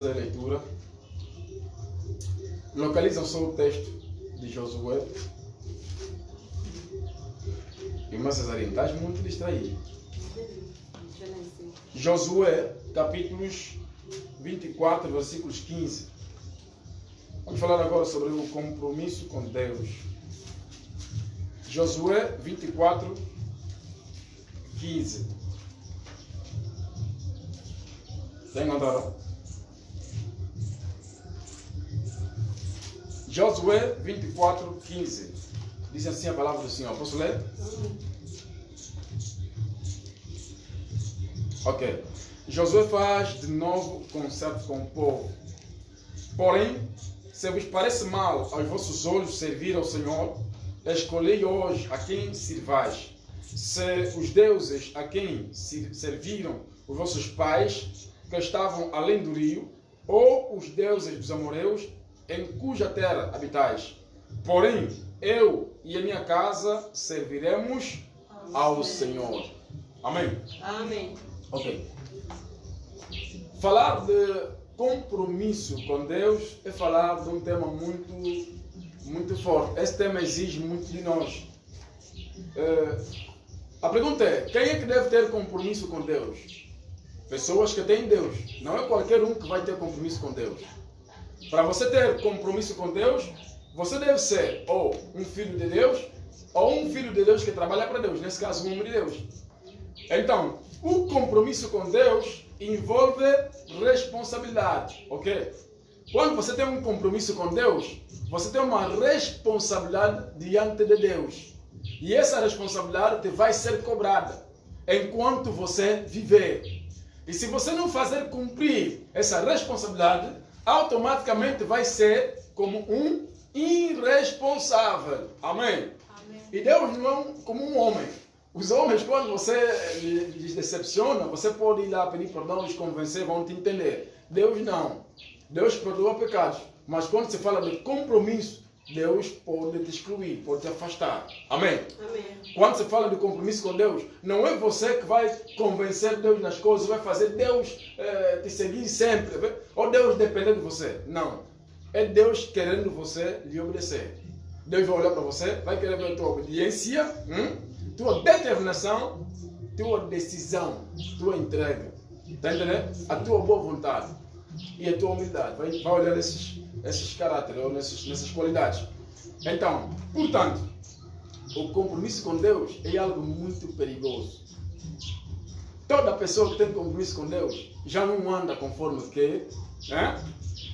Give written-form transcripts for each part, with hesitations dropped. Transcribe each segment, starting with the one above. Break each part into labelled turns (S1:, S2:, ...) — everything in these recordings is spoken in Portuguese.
S1: A leitura. Localizam só o texto de Josué. Irmã Cesarina, estás muito distraído. Josué, capítulos 24, versículos 15. Vamos falar agora sobre o compromisso com Deus. Josué 24, 15. Já encontraram? Josué 24, 15. Diz assim a palavra do Senhor. Posso ler? Ok. Josué faz de novo concerto com o povo. Porém, se vos parece mal aos vossos olhos servir ao Senhor, escolhei hoje a quem sirvais. Se os deuses a quem serviram os vossos pais, que estavam além do rio, ou os deuses dos amoreus, em cuja terra habitais. Porém, eu e a minha casa serviremos ao Senhor. Amém?
S2: Amém.
S1: Ok. Falar de compromisso com Deus é falar de um tema muito forte. Esse tema exige muito de nós. A pergunta é, quem é que deve ter compromisso com Deus? Pessoas que têm Deus. Não é qualquer um que vai ter compromisso com Deus. Para você ter compromisso com Deus, você deve ser ou um filho de Deus, ou um filho de Deus que trabalha para Deus. Nesse caso, um homem de Deus. Então, o compromisso com Deus envolve responsabilidade, ok? Quando você tem um compromisso com Deus, você tem uma responsabilidade diante de Deus. E essa responsabilidade vai ser cobrada enquanto você viver. E se você não fazer cumprir essa responsabilidade, automaticamente vai ser como um irresponsável. Amém?
S2: Amém.
S1: E Deus não é como um homem. Os homens, quando você lhes decepciona, você pode ir lá pedir perdão, lhes convencer, vão te entender. Deus não. Deus perdoa pecados. Mas quando se fala de compromisso, Deus pode te excluir, pode te afastar. Amém?
S2: Amém.
S1: Quando se fala de compromisso com Deus, não é você que vai convencer Deus nas coisas, vai fazer Deus te seguir sempre, ou Deus depender de você. Não. É Deus querendo você lhe obedecer. Deus vai olhar para você, vai querer ver a tua obediência, tua determinação, tua decisão, tua entrega. Está entendendo? A tua boa vontade e a tua humildade. Vai olhar esses caráteres, ou nessas qualidades. Então, portanto, o compromisso com Deus é algo muito perigoso. Toda pessoa que tem compromisso com Deus já não anda conforme quer, né?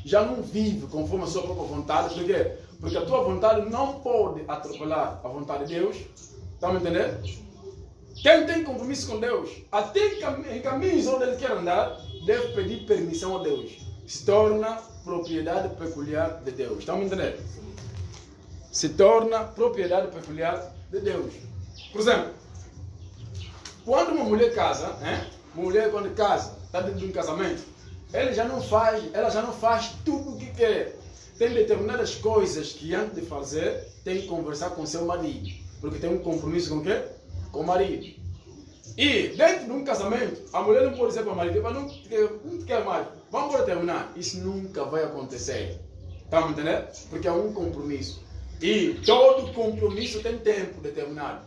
S1: Já não vive conforme a sua própria vontade. Por quê? Porque a tua vontade não pode atropelar a vontade de Deus. Estão me entendendo? Quem tem compromisso com Deus, até em caminhos onde ele quer andar, deve pedir permissão a Deus. Se torna propriedade peculiar de Deus. Estão me entendendo? Se torna propriedade peculiar de Deus. Por exemplo, quando uma mulher casa, uma mulher quando casa, está dentro de um casamento, ela já não faz tudo o que quer. Tem determinadas coisas que antes de fazer, tem que conversar com seu marido. Porque tem um compromisso com o quê? Com o marido. E dentro de um casamento, a mulher não pode dizer para o marido, não te quero mais, vamos para terminar. Isso nunca vai acontecer. Está me entendendo? Porque é um compromisso. E todo compromisso tem tempo determinado.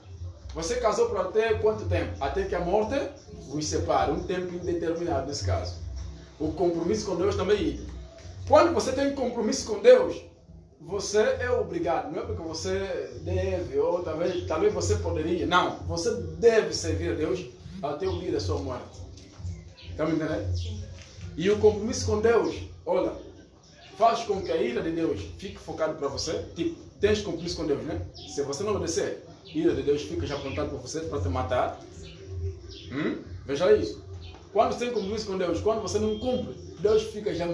S1: Você casou por até quanto tempo? Até que a morte vos separe. Um tempo indeterminado nesse caso. O compromisso com Deus também é isso. Quando você tem compromisso com Deus, você é obrigado. Não é porque você deve, ou talvez você poderia. Não, você deve servir a Deus até o dia da sua morte. Está me entendendo? E o compromisso com Deus, olha, faz com que a ira de Deus fique focada para você. Tipo, tens compromisso com Deus, né? Se você não obedecer, a ira de Deus fica já apontada para você, para te matar. Veja isso. Quando você tem compromisso com Deus, quando você não cumpre, Deus fica já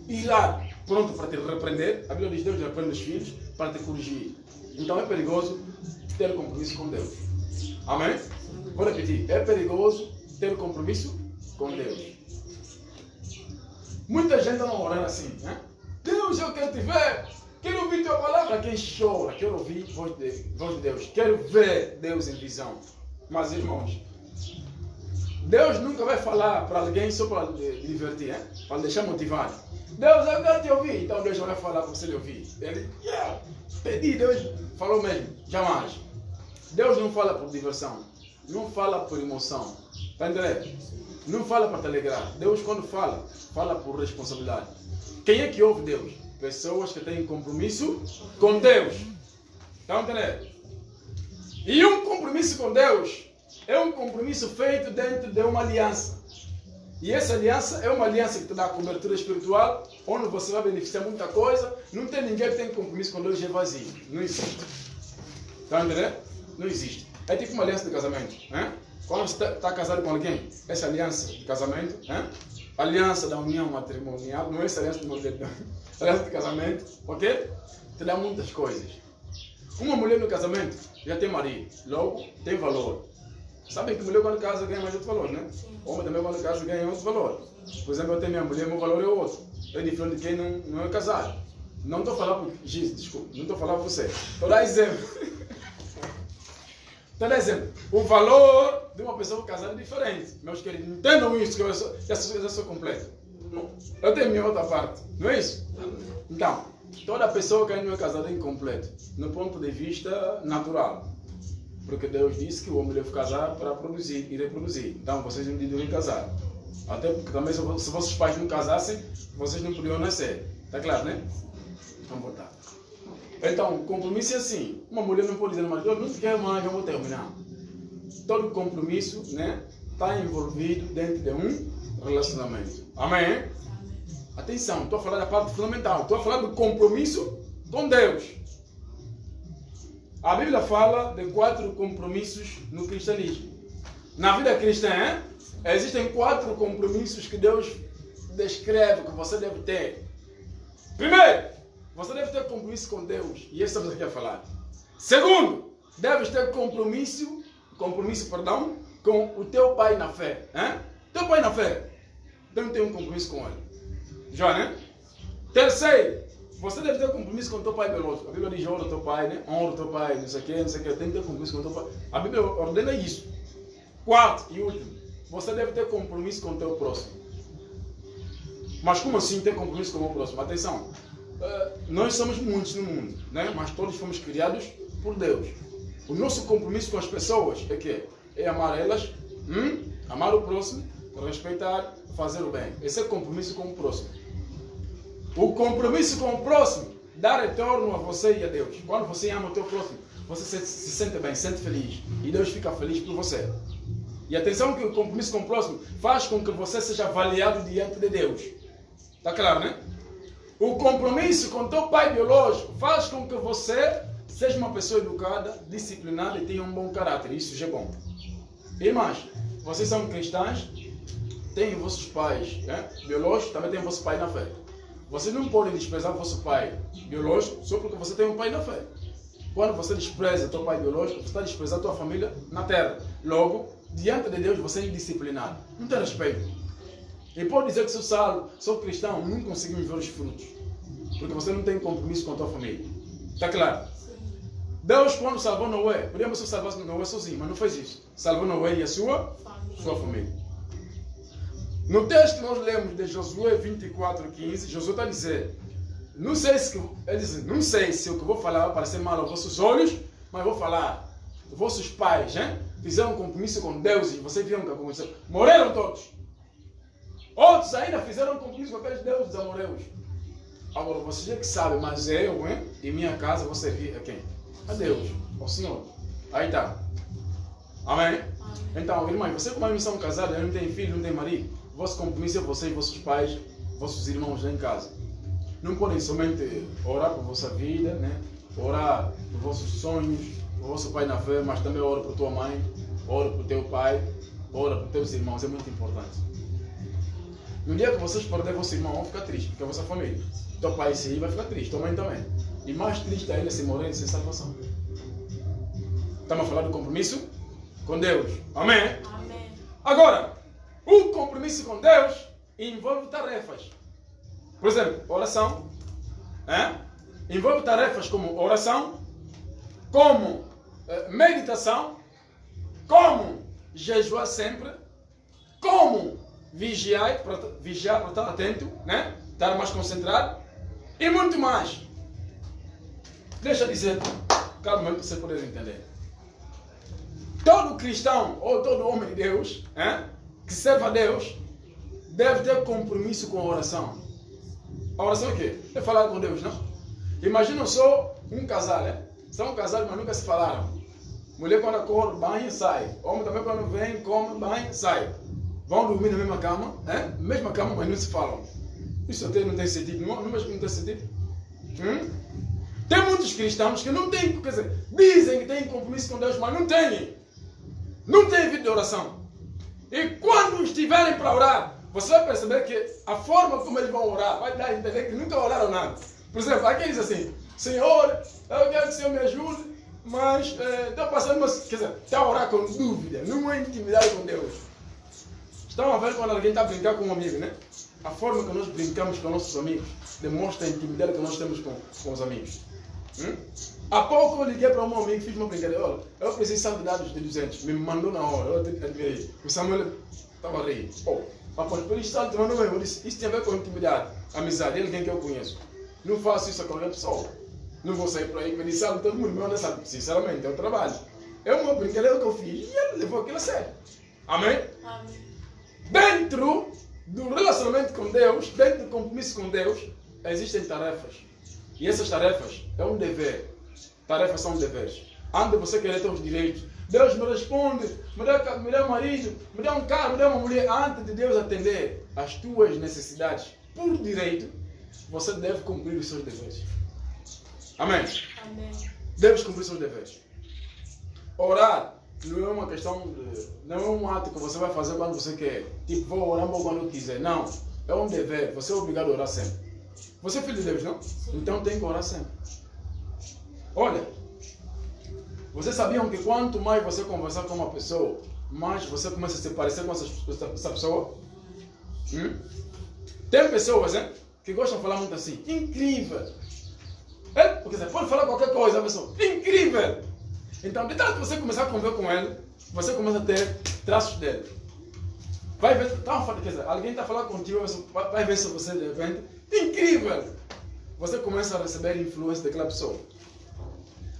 S1: irado, pronto para te repreender. A Bíblia diz: Deus repreende os filhos para te corrigir. Então é perigoso ter compromisso com Deus. Amém? Vou repetir. É perigoso ter compromisso com Deus. Muita gente não orando assim, né? Deus, eu quero te ver. Quero ouvir tua palavra. Quem chora, quero ouvir voz de Deus. Quero ver Deus em visão. Mas, irmãos, Deus nunca vai falar para alguém só para divertir, para deixar motivado. Deus, eu quero te ouvir. Então Deus vai falar para você lhe ouvir. Ele, pedi, Deus falou mesmo. Jamais. Deus não fala por diversão. Não fala por emoção. Está entendendo? Não fala para te alegrar. Deus, quando fala, fala por responsabilidade. Quem é que ouve Deus? Pessoas que têm compromisso com Deus. Está entendendo? E um compromisso com Deus é um compromisso feito dentro de uma aliança. E essa aliança é uma aliança que te dá cobertura espiritual, onde você vai beneficiar muita coisa. Não tem ninguém que tem compromisso com Deus e é vazio. Não existe. Está entendendo? Não existe. É tipo uma aliança de casamento. Hein? Quando você está casado com alguém, essa aliança de casamento, hein? Aliança da união matrimonial, não é essa aliança de modelo, aliança de casamento, ok? Te dá muitas coisas. Uma mulher no casamento já tem marido, logo tem valor. Sabem que mulher quando casa ganha mais outro valor, né? Homem também quando casa ganha outro valor. Por exemplo, eu tenho minha mulher, meu valor é outro. É diferente de quem não é casado. Não estou falando por Jesus, desculpa, não estou falando por você. Estou dando exemplo. Estou dando exemplo. O valor de uma pessoa casada é diferente. Meus queridos, entendam isso, que eu já sou completo. Eu tenho minha outra parte, não é isso? Então, toda pessoa que ainda não é casada é incompleto, no ponto de vista natural. Porque Deus disse que o homem deve casar para produzir e reproduzir. Então, vocês não devem casar. Até porque também, se vossos pais não casassem, vocês não podiam nascer. Está claro, né? Vamos voltar. Então, compromisso é assim. Uma mulher não pode dizer, mas eu não quero mais, eu vou terminar. Todo compromisso, né, está envolvido dentro de um relacionamento. Amém? Atenção, estou a falar da parte fundamental. Estou a falar do compromisso com Deus. A Bíblia fala de 4 compromissos no cristianismo. Na vida cristã, existem 4 compromissos que Deus descreve que você deve ter. Primeiro, você deve ter compromisso com Deus. E isso estamos aqui a falar. Segundo, deves ter compromisso, com o teu pai na fé. Teu pai na fé. Então tem um compromisso com ele. Já, né? Terceiro, você deve ter compromisso com o teu pai biológico. A Bíblia diz honra o teu pai, né? Honra o teu pai, não sei o que, não sei o que. Tem que ter compromisso com o teu pai. A Bíblia ordena isso. Quarto e último, você deve ter compromisso com o teu próximo. Mas como assim ter compromisso com o próximo? Atenção, nós somos muitos no mundo, né? Mas todos fomos criados por Deus. O nosso compromisso com as pessoas é que é amar elas, amar o próximo, respeitar, fazer o bem. Esse é compromisso com o próximo. O compromisso com o próximo dá retorno a você e a Deus. Quando você ama o teu próximo, você se sente bem, se sente feliz. E Deus fica feliz por você. E atenção que o compromisso com o próximo faz com que você seja avaliado diante de Deus. Está claro, né? O compromisso com o teu pai biológico faz com que você seja uma pessoa educada, disciplinada e tenha um bom caráter. Isso já é bom. E mais, vocês são cristãos, têm vossos pais biológicos, também têm vosso pai na fé. Vocês não podem desprezar o vosso pai biológico só porque você tem um pai na fé. Quando você despreza o teu pai biológico, você está desprezando a tua família na terra. Logo, diante de Deus, você é indisciplinado. Não tem respeito. E pode dizer que sou salvo, sou cristão, não conseguimos ver os frutos. Porque você não tem compromisso com a tua família. Está claro? Deus, quando salvou Noé, podíamos só salvar Noé sozinho, mas não fez isso. Salvou Noé e a sua família. No texto que nós lemos de Josué 24:15, Josué está a dizer, não sei se o que vou falar vai parecer mal aos vossos olhos, mas vou falar. Vossos pais fizeram um compromisso com Deus e vocês viram que aconteceu. Morreram todos. Outros ainda fizeram um compromisso com aqueles deuses amorreus. Agora, vocês é que sabem, mas eu, em minha casa, vou servir a quem? A Deus, ao Senhor. Aí está. Amém? Então, irmãos, você como não são casados, não tem filho, não tem marido, vosso compromisso é você e vossos pais, vossos irmãos lá em casa. Não podem somente orar por vossa vida, orar por vossos sonhos, por vosso pai na fé, mas também ora por tua mãe, ora por teu pai, ora por teus irmãos, é muito importante. No dia que vocês perderem vosso irmão, vão ficar tristes, porque é a vossa família. Teu pai se ir, vai ficar triste, tua mãe também. E mais triste ainda se morrer sem salvação. Estamos a falar do compromisso com Deus. Amém?
S2: Amém.
S1: Agora, o compromisso com Deus envolve tarefas. Por exemplo, oração. Envolve tarefas como oração, como meditação, como jejuar sempre, como vigiar para estar atento, estar mais concentrado e muito mais. Deixa eu dizer, calma aí para você poder entender. Todo cristão ou todo homem de Deus que serve a Deus deve ter compromisso com a oração. A oração é o quê? É falar com Deus, não? Imagina só um casal, São casados, mas nunca se falaram. Mulher quando acorda, banha, sai. Homem também quando vem, come, banha, sai. Vão dormir na mesma cama, mesma cama, mas não se falam. Isso até não tem sentido, não tem sentido. Tem muitos cristãos que não têm, quer dizer, dizem que têm compromisso com Deus, mas não têm. Não têm vida de oração. E quando estiverem para orar, você vai perceber que a forma como eles vão orar vai dar a entender que nunca oraram nada. Por exemplo, aqui diz assim, Senhor, eu quero que o Senhor me ajude, mas estou passando uma... Quer dizer, está a orar com dúvida, não é intimidade com Deus. Estão a ver quando alguém está a brincar com um amigo, né? A forma que nós brincamos com nossos amigos demonstra a intimidade que nós temos com os amigos. Há pouco eu liguei para um amigo, fiz uma brincadeira. Olha, eu preciso de dados de 200. Me mandou na hora, eu admirei. O Samuel estava a rir. Após por isso, eu disse, isso tem a ver com intimidade, amizade, ele quem que eu conheço. Não faço isso a qualquer pessoa. Não vou sair por aí, me disse, sabe, todo mundo me sabe. Sinceramente, é um trabalho. É uma brincadeira que eu fiz e ele levou aquilo a sério. Amém?
S2: Amém.
S1: Dentro do relacionamento com Deus, dentro do compromisso com Deus, existem tarefas. E essas tarefas é um dever. Tarefas são deveres. Antes de você querer ter os direitos, Deus me responde, me dá um marido, me dá um carro, me dá uma mulher. Antes de Deus atender as tuas necessidades por direito, você deve cumprir os seus deveres. Amém?
S2: Amém.
S1: Deves cumprir os seus deveres. Orar não é uma questão de... Não é um ato que você vai fazer quando você quer. Tipo, vou orar quando eu quiser. Não. É um dever. Você é obrigado a orar sempre. Você é filho de Deus, não?
S2: Sim.
S1: Então tem que orar sempre. Olha, vocês sabiam que quanto mais você conversar com uma pessoa, mais você começa a se parecer com essa pessoa? Tem pessoas que gostam de falar muito assim, incrível. Porque você pode falar qualquer coisa, a pessoa, incrível. Então, de tanto que você começar a conviver com ele, você começa a ter traços dele. Vai ver, quer dizer, alguém está falando contigo, vai ver se você de repente, incrível. Você começa a receber influência daquela pessoa.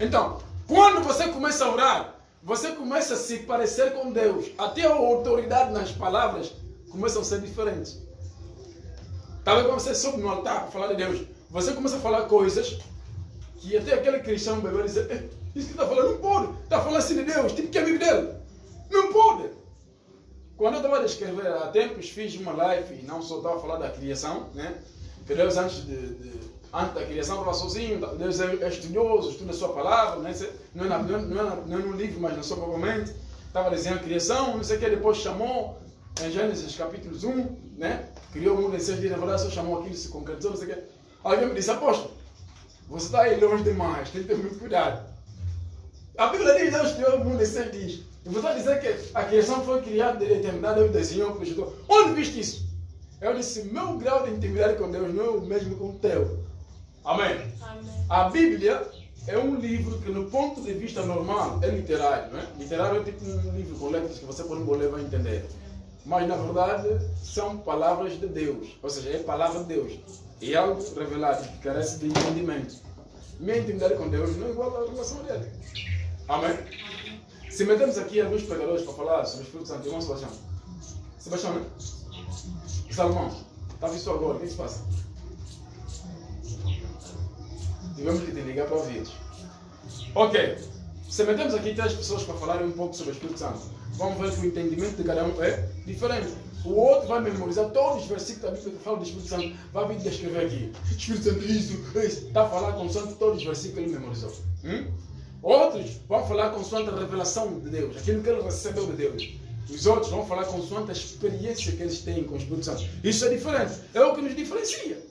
S1: Então, quando você começa a orar, você começa a se parecer com Deus. Até a autoridade nas palavras começa a ser diferente. Talvez quando você sobe no altar para falar de Deus, você começa a falar coisas que até aquele cristão bebê diz, isso que está falando não pode. Está falando assim de Deus, tipo que é amigo dele. Não pode. Quando eu estava a descrever há tempos, fiz uma live e não só estava a falar da criação, né? Que Deus antes da criação estava sozinho, Deus é estudioso, estuda a sua palavra, né? Não é no livro, mas na sua própria mente. Estava desenhando a criação, não sei o que, depois chamou, em Gênesis capítulo 1, né? Criou o mundo em 6 dias, na verdade só chamou aquilo, se concretizou, não sei o que. Alguém me disse, apóstolo, você está aí longe demais, tem que ter muito cuidado. A Bíblia diz que Deus criou o mundo em 6 dias. E você vai dizer que a criação foi criada de eternidade, Deus desenhou, projetou. Onde viste isso? Eu disse, meu grau de intimidade com Deus não é o mesmo que o teu. Amém?
S2: Amém.
S1: A Bíblia é um livro que, no ponto de vista normal, é literário. Não é? Literário é tipo um livro com letras que você pode ler e vai entender. Mas, na verdade, são palavras de Deus. Ou seja, é palavra de Deus. E é algo revelado que carece de entendimento. Minha intimidade com Deus não é igual à relação dele. Amém? Se metemos aqui alguns pregadores para falar sobre o Espírito Santo, irmão Sebastião. Sebastião, né? Salomão, está visto agora, o que se passa? Tivemos que te ligar para ouvir. Ok. Se metemos aqui 3 pessoas para falarem um pouco sobre o Espírito Santo, vamos ver que o entendimento de cada um é diferente. O outro vai memorizar todos os versículos da Bíblia que falam do Espírito Santo, vai vir descrever aqui. Espírito Santo, isso. Está a falar consoante todos os versículos que ele memorizou. Outros vão falar consoante a revelação de Deus, aquilo que ele recebeu de Deus. Os outros vão falar consoante a experiência que eles têm com o Espírito Santo. Isso é diferente. É o que nos diferencia.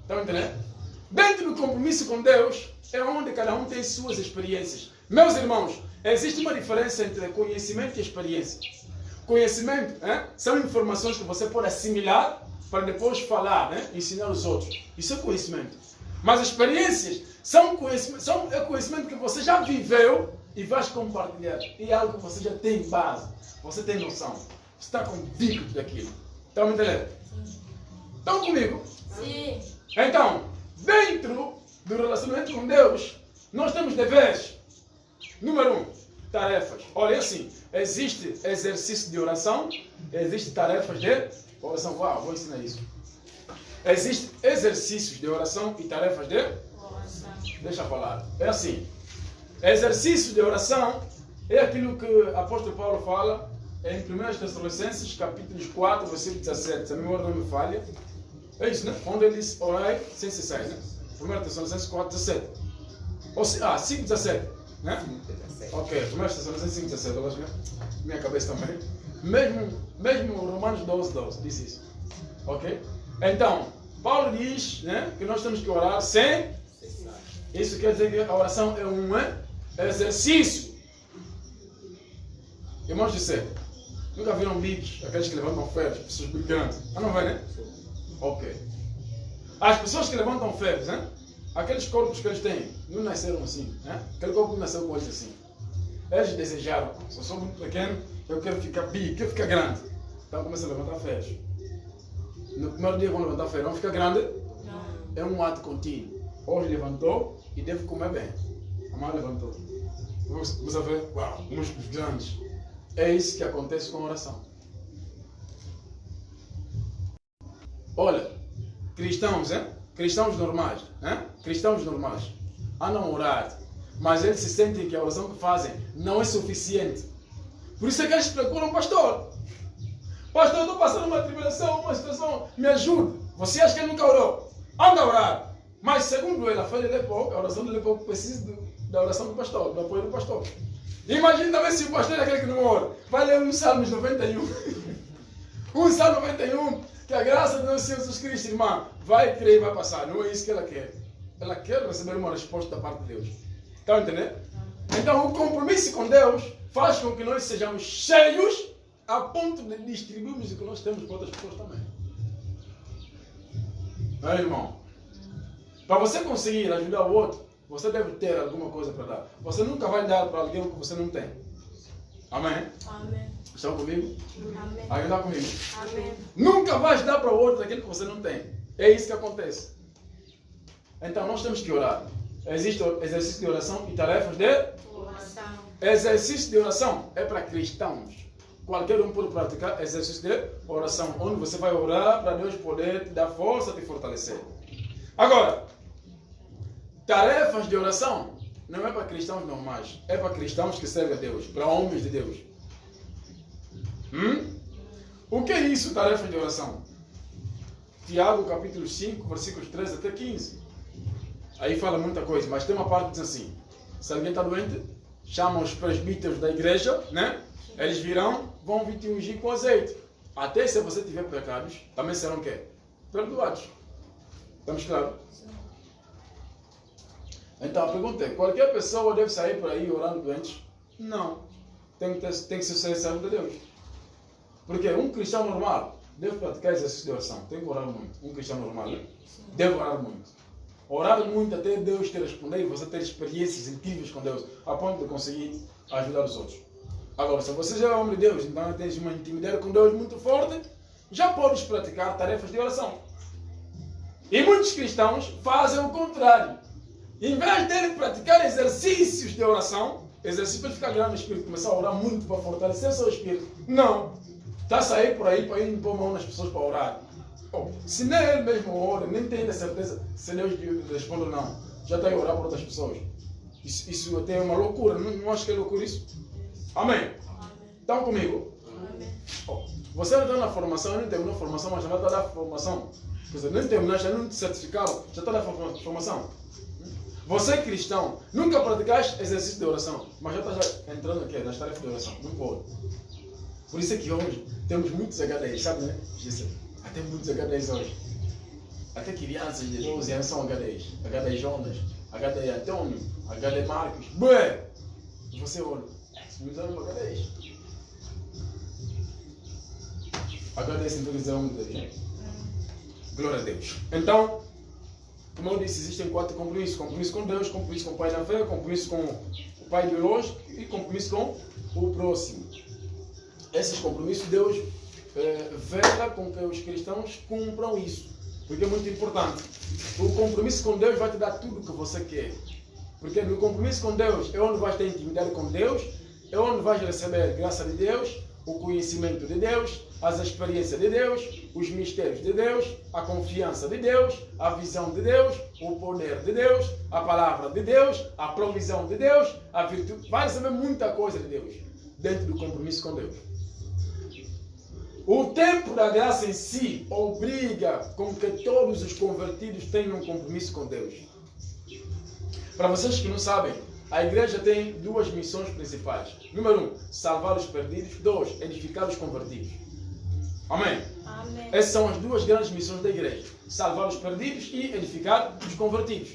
S1: Estão entendendo? Dentro do compromisso com Deus, é onde cada um tem suas experiências. Meus irmãos, existe uma diferença entre conhecimento e experiência. Conhecimento são informações que você pode assimilar para depois falar, ensinar os outros. Isso é conhecimento. Mas experiências são conhecimento que você já viveu e vai compartilhar. E é algo que você já tem base. Você tem noção. Você está convicto daquilo. Estão me entendendo? Estão comigo?
S2: Sim.
S1: Então, dentro do relacionamento com Deus, nós temos deveres. Número 1, tarefas. Olha assim, existe exercício de oração, existe tarefas de oração. Uau, vou ensinar isso. Existe exercícios de oração e tarefas de oração. Deixa eu falar. É assim, exercício de oração é aquilo que o apóstolo Paulo fala em 1 Tessalonicenses, capítulo 4, versículo 17. Se a memória não me falha. É isso, né? Onde ele diz, orai sem cessar, né? 1 Tessalonicenses 4, 17. 5, 17, né? 17. Ok, 1 Tessalonicenses 5, 17. Eu acho que minha cabeça também. Mesmo Romanos 12, 12, diz isso. Ok? Então, Paulo diz, né, que nós temos que orar sem cessar. Isso quer dizer que a oração é um exercício. Irmãos de ser, nunca viram bicos, aqueles que levantam ferros, pessoas bem grandes? Ah, não vai, né? Ok. As pessoas que levantam ferros, né? Aqueles corpos que eles têm, não nasceram assim, né? Aquele corpo não nasceu com eles assim. Eles desejaram, se eu sou muito pequeno, eu quero ficar big, quero ficar grande. Então começam a levantar ferros. No primeiro dia vão levantar ferros, não fica grande? Não. É um ato contínuo. Hoje levantou e deve comer bem. Amanhã levantou. Você vai ver, uau, músculos grandes. É isso que acontece com a oração. Olha, cristãos, hein? Cristãos normais, hein? Cristãos normais, andam a orar, mas eles se sentem que a oração que fazem não é suficiente. Por isso é que eles procuram um pastor. Pastor, eu estou passando uma tribulação, uma situação, me ajude. Você acha que ele nunca orou? Anda a orar. Mas segundo ele, a fé dele é pouco, a oração dele é pouco, precisa da oração do pastor, do apoio do pastor. Imagina também se o pastor é aquele que não ora. Vai ler um Salmos 91. Um Salmo 91, que a graça de Deus Jesus Cristo, irmã, vai crer e vai passar. Não é isso que ela quer. Ela quer receber uma resposta da parte de Deus. Estão entendendo? Então o compromisso com Deus faz com que nós sejamos cheios a ponto de distribuirmos o que nós temos para outras pessoas também. Não é, irmão? Para você conseguir ajudar o outro, você deve ter alguma coisa para dar. Você nunca vai dar para alguém o que você não tem. Amém?
S2: Amém.
S1: Estão comigo?
S2: Amém.
S1: Alguém está comigo?
S2: Amém.
S1: Nunca vais dar para o outro aquilo que você não tem. É isso que acontece. Então nós temos que orar. Existe exercício de oração e tarefas de
S2: Oração.
S1: exercício de oração é para cristãos. Qualquer um pode praticar exercício de oração, onde você vai orar para Deus poder te dar força, te fortalecer. Agora, tarefas de oração não é para cristãos normais, é para cristãos que servem a Deus, para homens de Deus. O que é isso, tarefas de oração? Tiago capítulo 5, versículos 13 até 15. Aí fala muita coisa, mas tem uma parte que diz assim: se alguém está doente, chama os presbíteros da igreja, né? Eles virão, vão te ungir com azeite. Até se você tiver pecados, também serão o quê? Perdoados. Estamos claros? Então a pergunta é: qualquer pessoa deve sair por aí orando doentes? Não. Tem que ser servo de Deus. Porque um cristão normal deve praticar exercício de oração. Tem que orar muito. Um cristão normal, né? Deve orar muito. Orar muito até Deus te responder e você ter experiências incríveis com Deus, a ponto de conseguir ajudar os outros. Agora, se você já é homem de Deus, então tens uma intimidade com Deus muito forte, já podes praticar tarefas de oração. E muitos cristãos fazem o contrário. Em vez de ele praticar exercícios de oração, exercício para ficar grande no espírito, começar a orar muito para fortalecer o seu espírito. Não. Está a sair por aí para ir pôr mão nas pessoas para orar. Se nem ele mesmo ora, nem tem a certeza se Deus responde ou não, já está a orar por outras pessoas. Isso até é uma loucura. Não acho que é loucura isso? Amém? Estão comigo?
S2: Amém.
S1: Você não está na formação, não terminou a formação, mas já está na formação. Quer dizer, nem terminaste, já não te certificaram, já está na formação. Você cristão, nunca praticaste exercício de oração, mas já está entrando aqui nas tarefas de oração. Não pode. Por isso é que hoje temos muitos HDs, sabe, né? Até muitos HDs hoje. Até crianças de 12 anos são HDs. HD Jonas, HD Antônio, HD Marcos. Bué! E você olha, esses meus anos HDs. HD sintoniza um deles, né? Glória a Deus. Então, como eu disse, existem 4 compromissos. Compromisso com Deus, compromisso com o Pai na fé, compromisso com o Pai biológico e compromisso com o próximo. Esses compromissos, Deus vela com que os cristãos cumpram isso. porque é muito importante. O compromisso com Deus vai te dar tudo o que você quer. Porque no compromisso com Deus é onde vais ter intimidade com Deus, é onde vais receber graça de Deus, o conhecimento de Deus, as experiências de Deus, os mistérios de Deus, a confiança de Deus, a visão de Deus, o poder de Deus, a palavra de Deus, a provisão de Deus, a virtude. Vai receber muita coisa de Deus dentro do compromisso com Deus. O tempo da graça em si obriga com que todos os convertidos tenham um compromisso com Deus. Para vocês que não sabem, a igreja tem duas missões principais. Número 1, salvar os perdidos. 2, edificar os convertidos. Amém?
S2: Amém.
S1: Essas são as duas grandes missões da igreja. Salvar os perdidos e edificar os convertidos.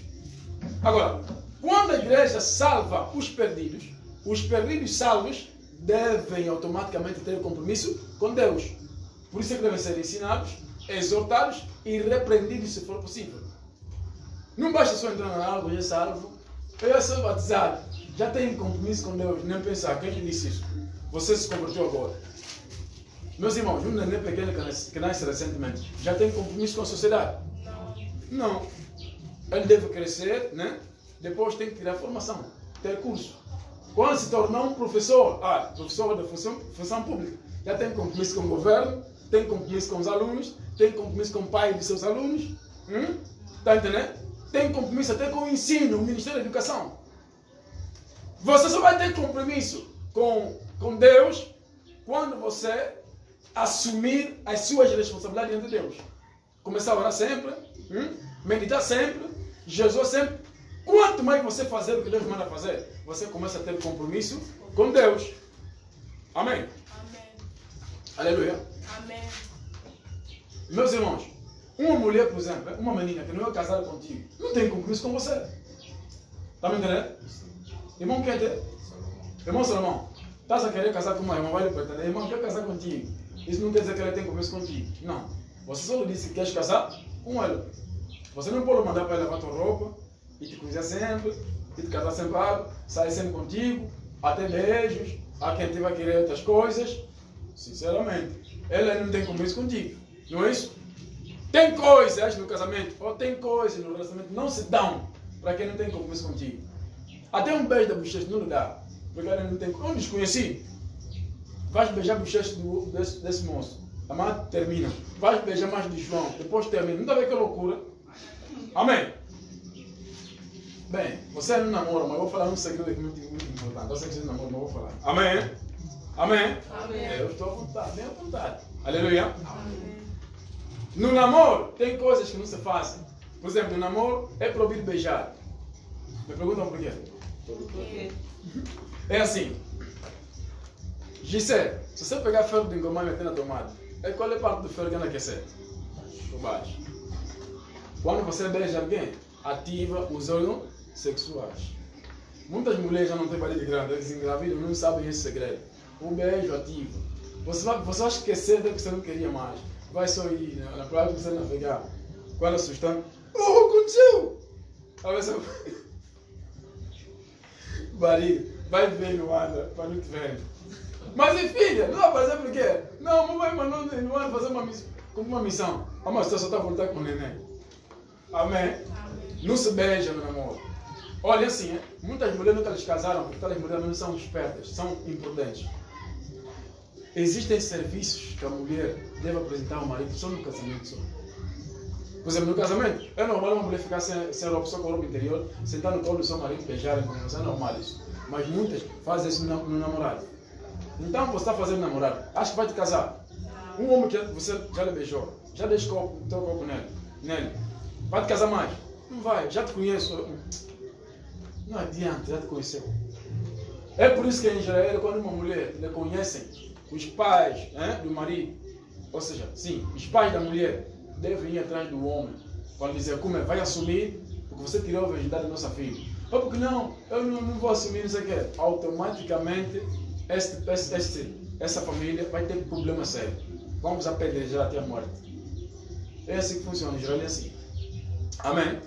S1: Agora, quando a igreja salva os perdidos salvos devem automaticamente ter compromisso com Deus. Por isso é que devem ser ensinados, exortados e repreendidos se for possível. Não basta só entrar na água e ser salvo. Eu já sou batizado. Já tenho compromisso com Deus. Nem pensar, quem disse isso? Você se converteu agora. Meus irmãos, um neném pequeno que nasce recentemente já tem compromisso com a sociedade? Não. Ele deve crescer, né? Depois tem que tirar formação, ter curso. Quando se tornar um professor, professor da função pública, já tem compromisso com o governo, tem compromisso com os alunos, tem compromisso com o pai de seus alunos. Está entendendo? Tem compromisso até com o ensino, o Ministério da Educação. Você só vai ter compromisso com Deus quando você assumir as suas responsabilidades diante de Deus. Começar a orar sempre, meditar sempre, Jesus sempre. Quanto mais você fazer o que Deus manda fazer, você começa a ter compromisso com Deus. Amém?
S2: Amém.
S1: Aleluia.
S2: Amém.
S1: Meus irmãos, uma mulher, por exemplo, uma menina que não é casada contigo, não tem compromisso com você. Está me entendendo? Irmão, quer ter? Irmão Salomão, estás a querer casar com uma irmã, vai lhe perguntar, irmão, quer casar contigo? Isso não quer dizer que ela tem compromisso contigo. Não. Você só lhe disse que queres casar com ela. Você não pode mandar para ela lavar tua roupa e te cozinhar sempre, e te casar sempre, sair sempre contigo, até beijos, a quem te vai querer outras coisas. Sinceramente, ela não tem compromisso contigo. Não é isso? Tem coisas no casamento, ou tem coisas no relacionamento, não se dão para quem não tem compromisso contigo. Até um beijo da bochecha não lhe dá, porque ela não tem. Eu desconheci. Vais beijar a bochecha desse moço. A mãe termina. Vais beijar mais de João, depois termina. Não está vendo que loucura? Amém? Bem, você não namora, mas eu vou falar um segredo aqui muito importante. Eu sei que você não namora, mas eu vou falar. Amém? Amém?
S2: Amém.
S1: Eu estou à vontade, bem à vontade. Aleluia.
S2: Amém.
S1: No namoro, tem coisas que não se fazem. Por exemplo, no namoro é proibido beijar. Me perguntam por quê? É assim. Gisele, se você pegar ferro de engomar e meter na tomada, qual é a parte do ferro que anda aquecer? Por baixo. Quando você beija alguém, ativa os órgãos sexuais. Muitas mulheres já não têm barriga grande, eles engravidam, não sabem esse segredo. O beijo ativa. Você vai esquecer do que você não queria mais. Vai só ir na praia que você navegar. Quando assustando, aconteceu! A ver se barriga, vai ver no ar, para não te ver. Mas e filha, não vai fazer por quê? Não, mamãe mandou no ar fazer uma missão. Mas você só está a voltar com o neném. Amém?
S2: Amém.
S1: Não se beija no namoro. Olha assim, muitas mulheres nunca se casaram porque aquelas mulheres não são espertas, são imprudentes. Existem serviços que a mulher deve apresentar ao marido só no casamento. Só. Por exemplo, no casamento, é normal uma mulher ficar sem roupa, só com roupa interior, sentar no colo do seu marido, beijar, é normal isso. Mas muitas fazem isso no namorado. Então você está fazendo namorado, acha que vai te casar. Um homem que você já lhe beijou, já deixou o teu corpo nele. Vai te casar mais? Não vai, já te conheço. Não adianta, já te conheceu. É por isso que em Israel, quando uma mulher lhe conhecem, os pais do marido, ou seja, sim, os pais da mulher devem ir atrás do homem para dizer como vai assumir, porque você tirou a virgindade da nossa filha. Ou porque não, eu não vou assumir, não sei o quê. Automaticamente, essa família vai ter problema sério. Vamos apedrejar até a morte. É assim que funciona, em Israel é assim. Amém?